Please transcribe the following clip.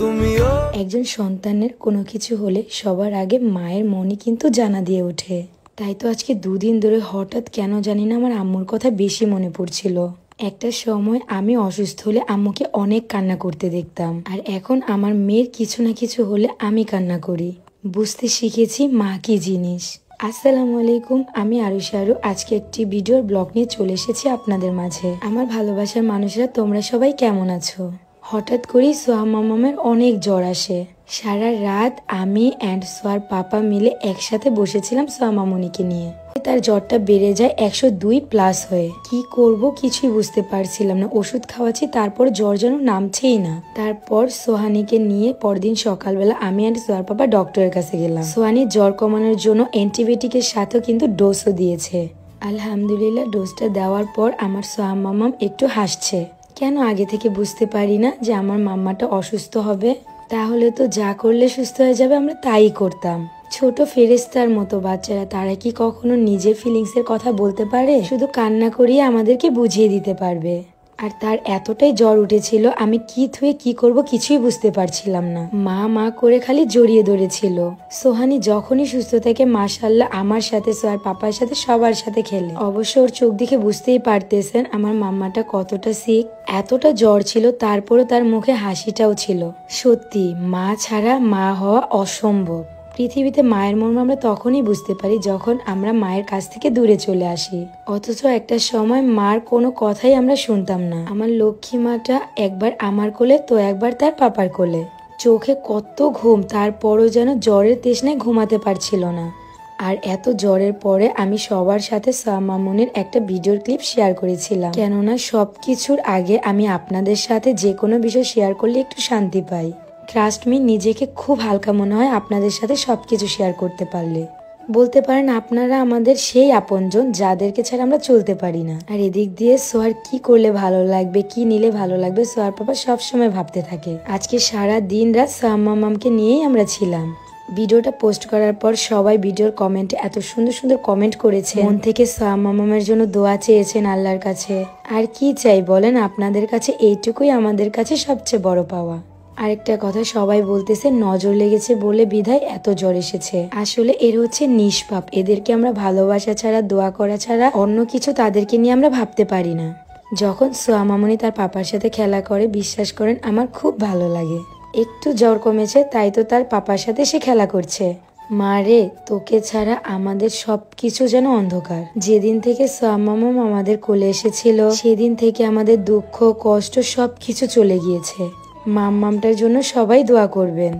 তুমিও। একজন সন্তানের কোনো কিছু হলে সবার আগে মায়ের মনই কিন্তু জানা দিয়ে ওঠে। তাই তো আজকে দুদিন ধরে হঠাৎ কেন জানি না আমার আম্মুর কথা বেশি মনে পড়ছিল। একটা সময় আমি অসুস্থ হলে আম্মুকে অনেক কান্না করতে দেখতাম, আর এখন আমার মেয়ের কিছু না কিছু হলে আমি কান্না করি। বুঝতে শিখেছি মা কি জিনিস। আসসালামু আলাইকুম, আমি আরুষা। আজকে একটি ভিডিওর ব্লগ নিয়ে চলে এসেছি আপনাদের মাঝে। আমার ভালোবাসার মানুষরা, তোমরা সবাই কেমন আছো? হঠাৎ করেই সোহা মামামের অনেক জ্বর আসে। সারা রাত আমি অ্যান্ড সোয়ার পাপা মিলে একসাথে বসেছিলাম সোহা মামুনিকে নিয়ে। তার জ্বরটা বেড়ে যায় 102+ হয়ে। কি করব কিছুই বুঝতে পারছিলাম না। ওষুধ খাওয়াচ্ছি, তারপর জ্বর যেন নামছেই না। তারপর সোহানিকে নিয়ে পরদিন সকালবেলা আমি অ্যান্ড সোহার পাপা ডক্টরের কাছে গেলাম। সোহানির জ্বর কমানোর জন্য অ্যান্টিবায়োটিকের সাথেও কিন্তু ডোজও দিয়েছে। আলহামদুলিল্লাহ, ডোজটা দেওয়ার পর আমার সোহা মামাম একটু হাসছে। কেন আগে থেকে বুঝতে পারি না যে আমার মাম্মাটা অসুস্থ হবে? তাহলে তো যা করলে সুস্থ হয়ে যাবে আমরা তাই করতাম। ছোট ফেরেস্তার মতো বাচ্চারা, তারা কি কখনো নিজের ফিলিংসের কথা বলতে পারে? শুধু কান্না করিয়ে আমাদেরকে বুঝিয়ে দিতে পারবে। আর তার এতটাই জ্বর উঠেছিল, আমি কি থুয়ে কি করব কিছুই বুঝতে পারছিলাম না। মা মা করে খালি জড়িয়ে ধরেছিল। সোহানি যখনই সুস্থ থাকে মাশাআল্লাহ আমার সাথে, সোহার পাপার সাথে, সবার সাথে খেলে। অবশ্য ওর চোখ দেখে বুঝতেই পারতেছেন আমার মাম্মাটা কতটা সিক। এতটা জ্বর ছিল, তারপরও তার মুখে হাসিটাও ছিল। সত্যি মা ছাড়া মা হওয়া অসম্ভব। পৃথিবীতে মায়ের মর্ম আমরা তখনই বুঝতে পারি যখন আমরা মায়ের কাছ থেকে দূরে চলে আসি। অথচ একটা সময় মার কোনো কথাই আমরা শুনতাম না। আমার লক্ষ্মী মাটা একবার আমার কোলে তো একবার তার পাপার কোলে। চোখে কত ঘুম, তারপরও যেন জ্বরের তৃষ্ণায় ঘুমাতে পারছিল না। আর এত জ্বরের পরে আমি সবার সাথে সোহা মামুনের একটা ভিডিওর ক্লিপ শেয়ার করেছিলাম, কেননা সবকিছুর আগে আমি আপনাদের সাথে যে কোনো বিষয় শেয়ার করলে একটু শান্তি পাই। ট্রাস্ট মি, নিজেকে খুব হালকা মনে হয় আপনাদের সাথে সবকিছু শেয়ার করতে পারলে। বলতে পারেন আপনারা আমাদের সেই আপনজন যাদেরকে ছাড়া আমরা চলতে পারি না। আর এদিক দিয়ে সোহার কি করলে ভালো লাগবে, কি নিলে ভালো লাগবে, সোহার পাপা সবসময় ভাবতে থাকে। আজকে সারা দিন রাত সোহা মামামকে নিয়েই আমরা ছিলাম। ভিডিওটা পোস্ট করার পর সবাই ভিডিওর কমেন্টে এত সুন্দর সুন্দর কমেন্ট করেছে, মন থেকে সোহা মামামের জন্য দোয়া চেয়েছেন আল্লাহর কাছে। আর কি চাই বলেন, আপনাদের কাছে এইটুকুই আমাদের কাছে সবচেয়ে বড় পাওয়া। আরেকটা কথা, সবাই বলতেছে নজর লেগেছে বলে বিধায় এত জ্বর এসেছে। আসলে এর হচ্ছে নিষ্পাপ। এদেরকে আমরা ভালোবাসা ছাড়া, দোয়া করা ছাড়া অন্য কিছু তাদেরকে নিয়ে আমরা ভাবতে পারি না। যখন সোহা মামুনি তার পাপার সাথে খেলা করে, বিশ্বাস করেন আমার খুব ভালো লাগে। একটু জ্বর কমেছে তাই তো তার পাপার সাথে সে খেলা করছে। মা রে, তোকে ছাড়া আমাদের সবকিছু যেন অন্ধকার। যেদিন থেকে সোহা মামাম আমাদের কোলে এসেছিল সেদিন থেকে আমাদের দুঃখ কষ্ট সবকিছু চলে গিয়েছে। মাম্মামটার জন্য সবাই দোয়া করবেন।